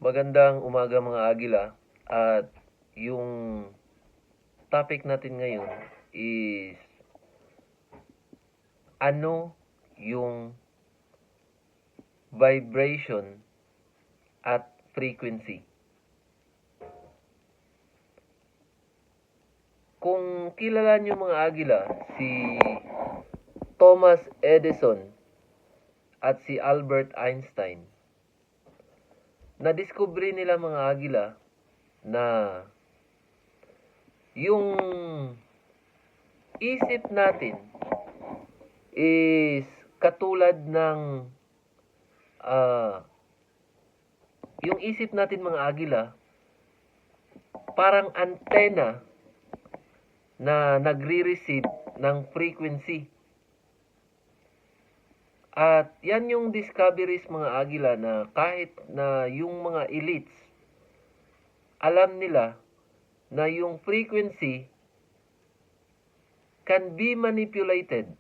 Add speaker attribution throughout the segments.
Speaker 1: Magandang umaga mga Agila at yung topic natin ngayon is ano yung vibration at frequency. Kung kilala niyo mga Agila, si Thomas Edison at si Albert Einstein, nadiskubre nila mga Agila na yung isip natin is katulad ng yung isip natin mga Agila parang antena na nagre-receive ng frequency. At yan yung discoveries mga Agila na kahit na yung mga elites, alam nila na yung frequency can be manipulated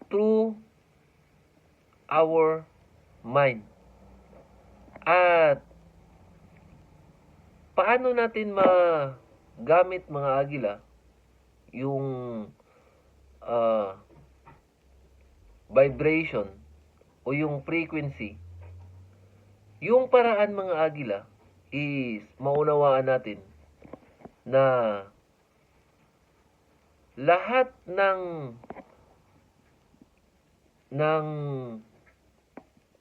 Speaker 1: through our mind. At paano natin magamit mga Agila yung vibration o yung frequency? Yung paraan mga Agila is maunawaan natin na lahat ng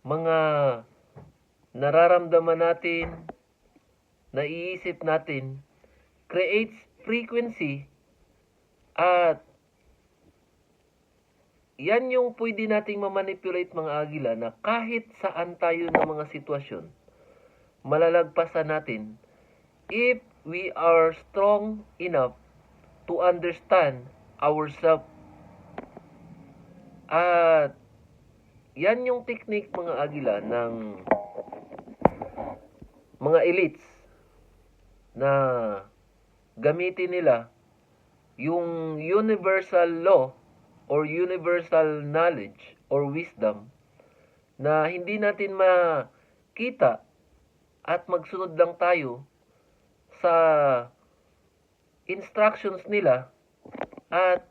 Speaker 1: mga nararamdaman natin, naiisip natin, creates frequency at yan yung pwede nating mamanipulate mga Agila na kahit saan tayo ng mga sitwasyon, malalagpasan natin if we are strong enough to understand ourselves. At yan yung technique mga Agila ng mga elites na gamitin nila yung universal law or universal knowledge or wisdom na hindi natin makita at magsunod lang tayo sa instructions nila at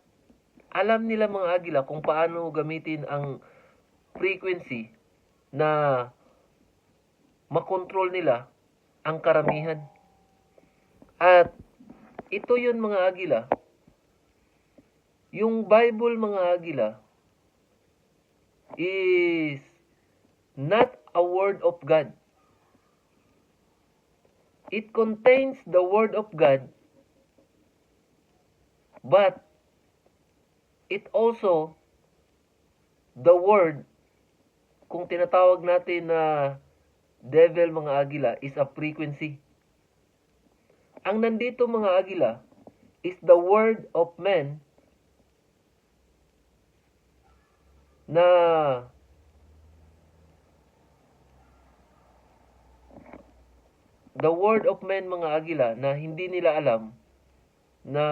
Speaker 1: alam nila mga Agila kung paano gamitin ang frequency na makontrol nila ang karamihan. At ito yun mga Agila. Yung Bible mga Agila is not a word of God. It contains the word of God, but it also the word, kung tinatawag natin na devil mga Agila, is a frequency. Ang nandito mga Agila is the word of man na the word of men mga Agila na hindi nila alam na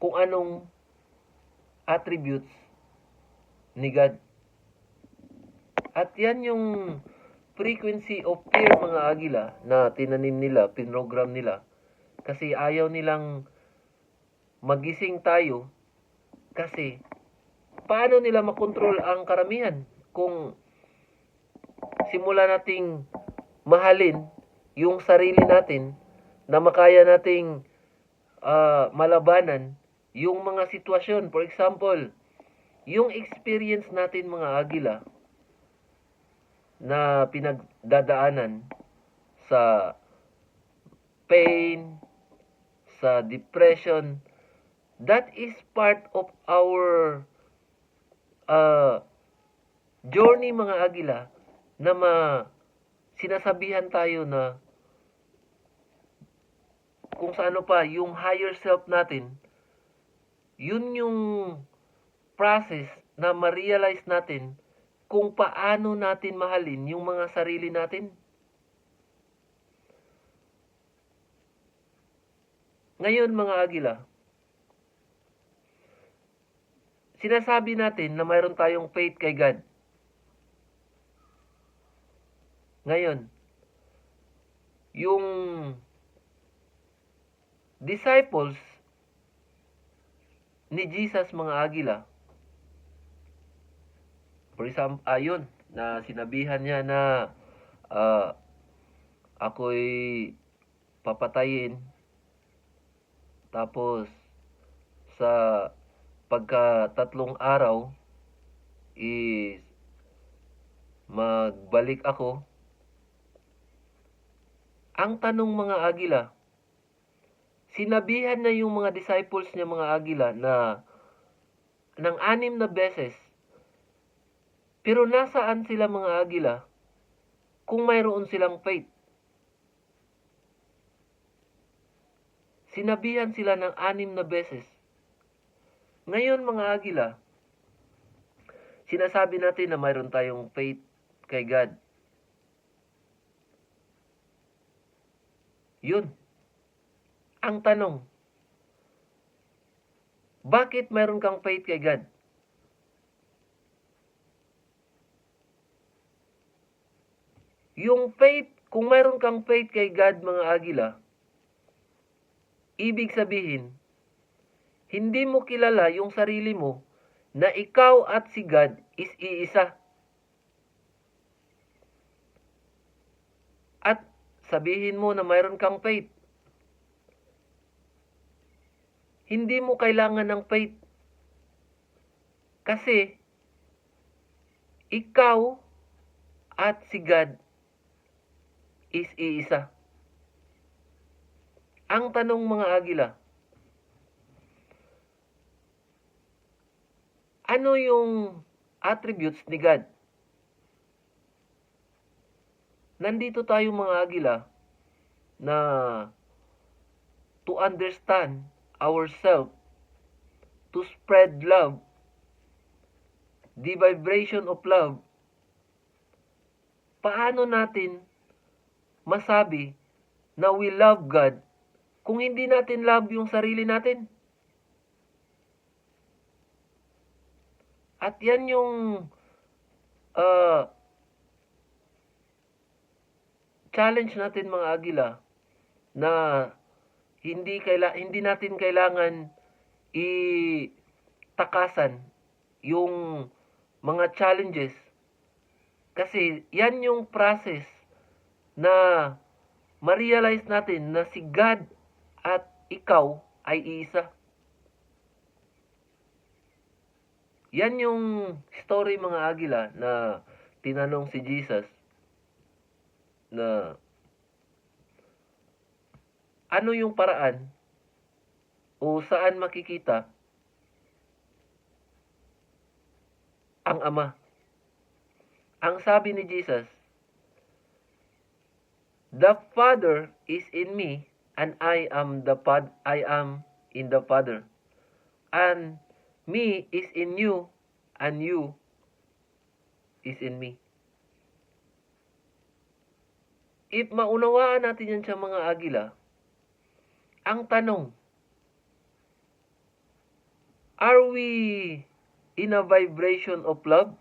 Speaker 1: kung anong attributes ni God. At yan yung frequency of fear mga Agila na tinanim nila, pinrogram nila. Kasi ayaw nilang magising tayo kasi paano nila makontrol ang karamihan kung simula nating mahalin yung sarili natin na makaya nating malabanan yung mga sitwasyon. For example, yung experience natin mga Agila na pinagdadaanan sa pain, sa depression, that is part of our journey mga Agila na sinasabihan tayo na kung sa ano pa, yung higher self natin, yun yung process na ma-realize natin kung paano natin mahalin yung mga sarili natin. Ngayon mga Agila, sinasabi natin na mayroon tayong faith kay God. Ngayon, yung disciples ni Jesus mga agila, for example, ayun, na sinabihan niya na ako'y papatayin, tapos sa pagka-tatlong araw is magbalik ako. Ang tanong mga agila, sinabihan na yung mga disciples niya mga agila na ng 6 na beses, pero nasaan sila mga agila kung mayroon silang faith? Sinabihan sila ng 6 na beses. Ngayon mga agila, sinasabi natin na mayroon tayong faith kay God. Yun. Ang tanong, bakit mayroon kang faith kay God? Yung faith, kung mayroon kang faith kay God mga agila, ibig sabihin, hindi mo kilala yung sarili mo na ikaw at si God is iisa. At sabihin mo na mayroon kang faith. Hindi mo kailangan ng faith. Kasi, ikaw at si God is iisa. Ang tanong mga agila, ano yung attributes ni God? Nandito tayo mga agila na to understand ourselves, to spread love, the vibration of love. Paano natin masabi na we love God kung hindi natin love yung sarili natin? At yan yung challenge natin mga agila na hindi natin kailangan itakasan yung mga challenges kasi yan yung process na ma-realize natin na si God at ikaw ay isa. Yan yung story mga agila na tinanong si Jesus na ano yung paraan o saan makikita ang Ama. Ang sabi ni Jesus, the Father is in me and I am in the Father. And me is in you and you is in me. If maunawaan natin yan sa mga agila, ang tanong, are we in a vibration of love?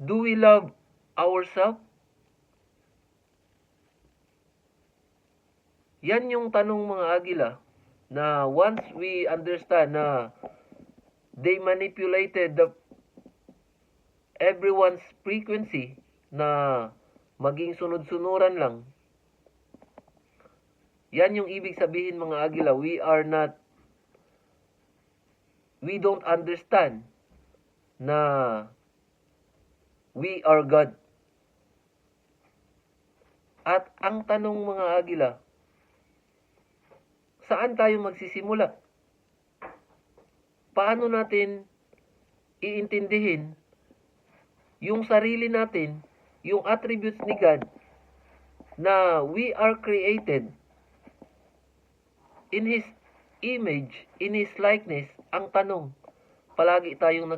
Speaker 1: Do we love ourselves? Yan yung tanong mga agila na once we understand na they manipulated everyone's frequency na maging sunod-sunuran lang. Yan yung ibig sabihin mga agila, we don't understand na we are God. At ang tanong mga agila, saan tayo magsisimula? Paano natin iintindihin yung sarili natin, yung attributes ni God, na we are created in His image, in His likeness? Ang tanong, palagi tayong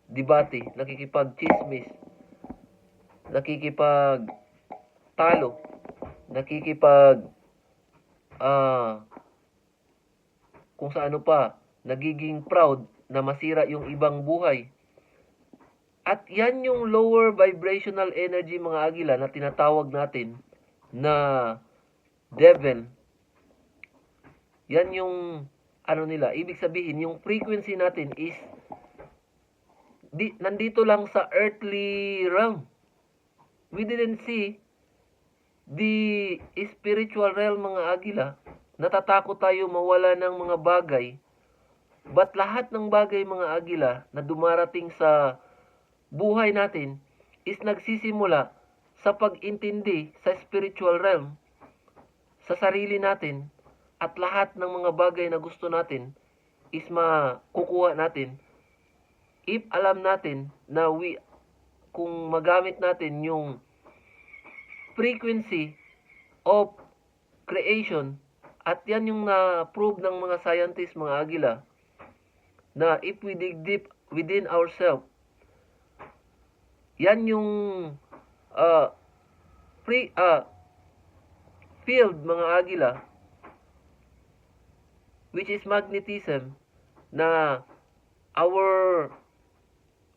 Speaker 1: debate, nakikipag-chismis, nakikipag-talo, kung sa ano pa, nagiging proud na masira yung ibang buhay. At yan yung lower vibrational energy mga agila na tinatawag natin na devil. Yan yung ano nila, ibig sabihin yung frequency natin is nandito lang sa earthly realm. We didn't see the spiritual realm mga agila. Natatakot tayo mawala ng mga bagay. But lahat ng bagay mga agila na dumarating sa buhay natin is nagsisimula sa pag-intindi sa spiritual realm, sa sarili natin, at lahat ng mga bagay na gusto natin is makukuha natin if alam natin na kung magamit natin yung frequency of creation, at yan yung na-prove ng mga scientists mga agila, na if we dig deep within ourselves, yan yung field mga agila, which is magnetism, na our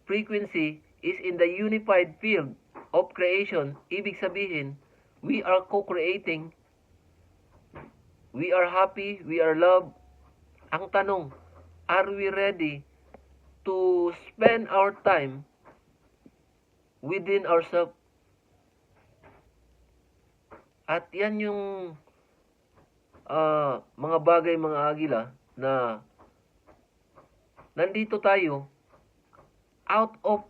Speaker 1: frequency is in the unified field of creation. Ibig sabihin, we are co-creating, we are happy, we are loved. Ang tanong, are we ready to spend our time within ourselves? At yan yung mga bagay mga agila na nandito tayo out of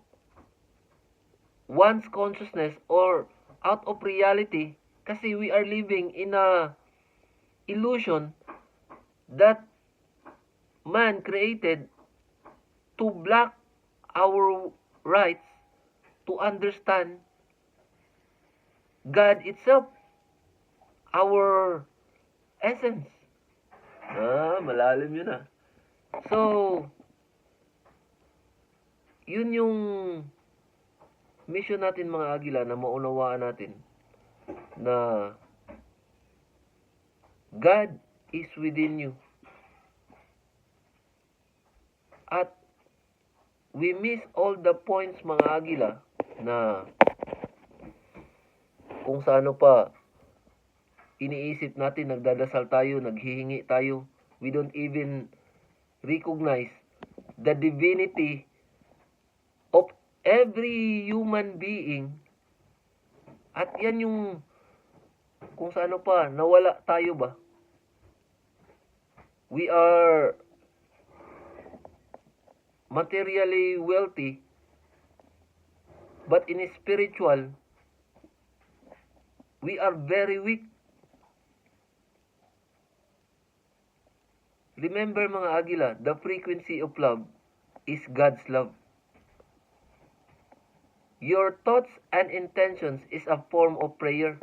Speaker 1: one's consciousness or out of reality, kasi we are living in a illusion that man created to block our rights to understand God itself, our essence. Malalim yun So, yun yung mission natin mga agila, na maunawaan natin na God is within you. At we miss all the points mga agila na kung sa ano pa iniisip natin, nagdadasal tayo, naghihingi tayo, we don't even recognize the divinity of every human being. At yan yung kung sa ano pa nawala tayo ba, we are materially wealthy, but in spiritual we are very weak. Remember mga agila, the frequency of love is God's love. Your thoughts and intentions is a form of prayer.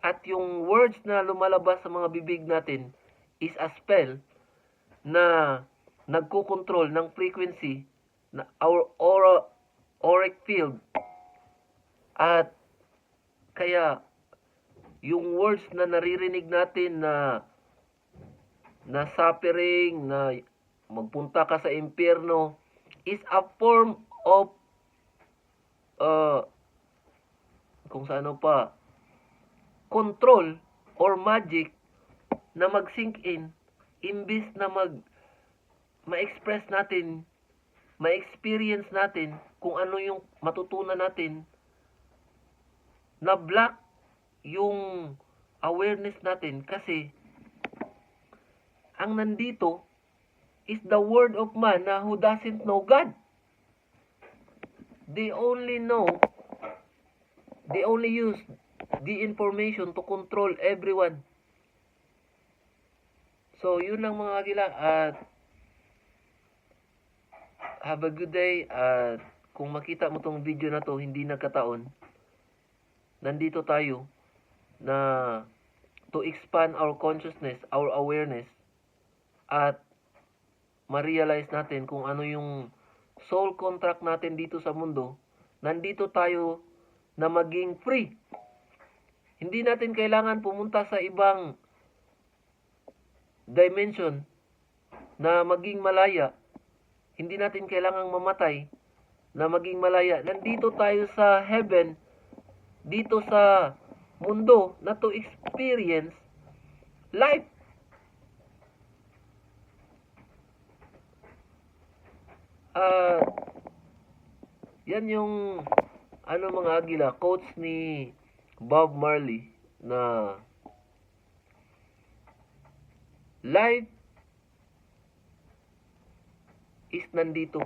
Speaker 1: At yung words na lumalabas sa mga bibig natin is a spell na nagkokontrol ng frequency na our auric field. At kaya yung words na naririnig natin na suffering, na magpunta ka sa impyerno, is a form of kung sa ano pa control or magic na mag-sink in, imbis na ma-express natin, ma-experience natin kung ano yung matutunan natin, na block yung awareness natin. Kasi ang nandito is the word of man na who doesn't know God. They only use the information to control everyone. So, yun lang mga agila. At have a good day. At kung makita mo tong video na to, hindi nagkataon, nandito tayo na to expand our consciousness, our awareness, at ma-realize natin kung ano yung soul contract natin dito sa mundo. Nandito tayo na maging free. Hindi natin kailangan pumunta sa ibang dimension na maging malaya. Hindi natin kailangang mamatay na maging malaya. Nandito tayo sa heaven, dito sa mundo na to experience life. Yan yung mga agila, quotes ni Bob Marley na life is nandito.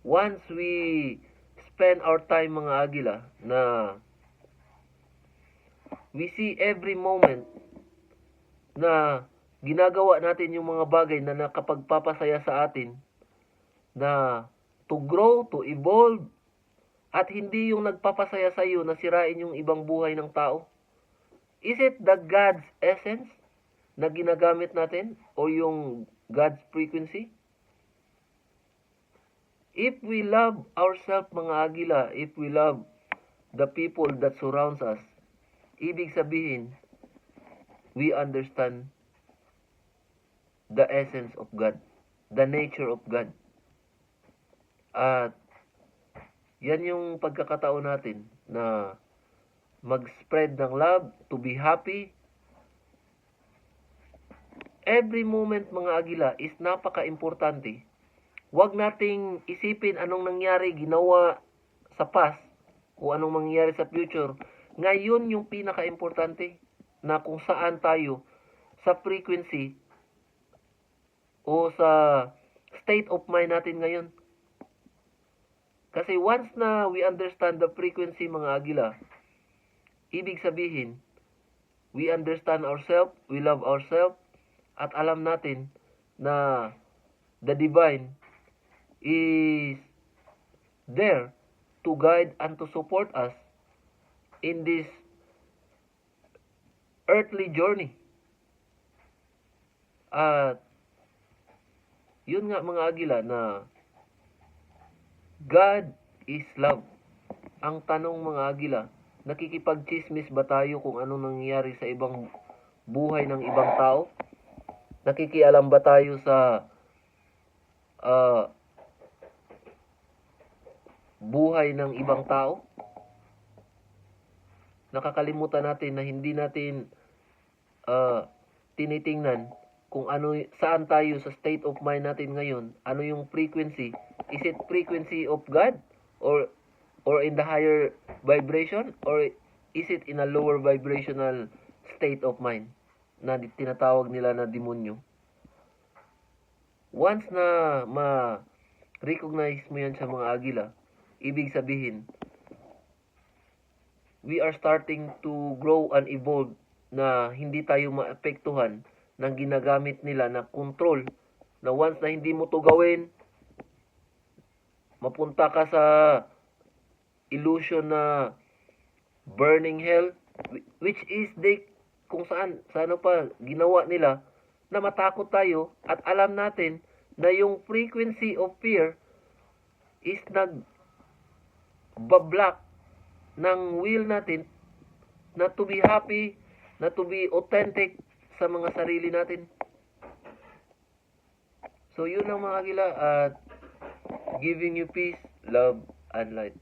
Speaker 1: Once we spend our time mga agila na we see every moment na ginagawa natin yung mga bagay na nakapagpapasaya sa atin, na to grow, to evolve, at hindi yung nagpapasaya sa iyo na sirain yung ibang buhay ng tao. Is it the God's essence na ginagamit natin o yung God's frequency? If we love ourselves mga agila, if we love the people that surrounds us, ibig sabihin, we understand the essence of God, the nature of God. At yan yung pagkakataon natin na mag-spread ng love, to be happy. Every moment mga agila is napaka-importante. Huwag nating isipin anong nangyari, ginawa sa past o anong mangyayari sa future. Ngayon yung pinaka-importante na kung saan tayo sa frequency o sa state of mind natin ngayon. Kasi once na we understand the frequency mga agila, ibig sabihin, we understand ourselves, we love ourselves, at alam natin na the divine is there to guide and to support us in this earthly journey. At yun nga mga agila na God is love. Ang tanong mga agila, nakikipag-chismis ba tayo kung anong nangyayari sa ibang buhay ng ibang tao? Nakikialam ba tayo sa buhay ng ibang tao? Nakakalimutan natin na hindi natin tinitingnan kung saan tayo sa state of mind natin ngayon. Ano yung frequency? Is it frequency of God or in the higher vibration, or is it in a lower vibrational state of mind na tinatawag nila na demonyo? Once na ma-recognize mo yan sa mga agila, ibig sabihin, we are starting to grow and evolve na hindi tayo maapektuhan ng ginagamit nila na control, na once na hindi mo to gawin, mapunta ka sa illusion na burning hell, which is kung saan pa ginawa nila na matakot tayo, at alam natin na yung frequency of fear is nag-block ng will natin na to be happy, na to be authentic sa mga sarili natin. So yun lang mga agila, at giving you peace, love, and light.